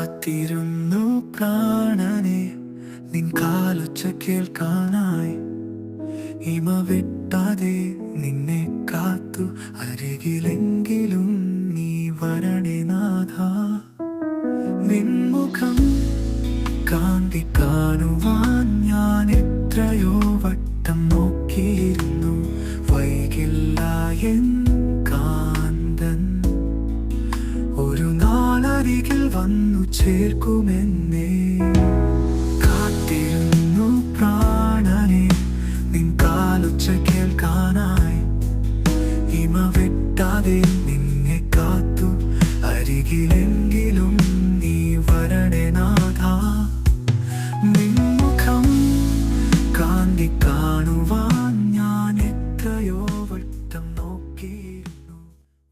കാത്തിരുന്നു പ്രാണനെ നിൻ കാലൊച്ച കേൾക്കാനായി. ഇമ വെട്ടാതെ നിന്നെ കാത്തു അരികിലെങ്കിലും നീ വരണേ നാഥ. നിൻമുഖം കാന്തി കാണുവാൻ ഞാൻ എത്രയോ വട്ടം നോക്കിയിരുന്നു. വൈകില്ല എൻ കാന്തൻ ഒരു നാളരികിൽ വന്നു ചേർക്കുമെന്നേ.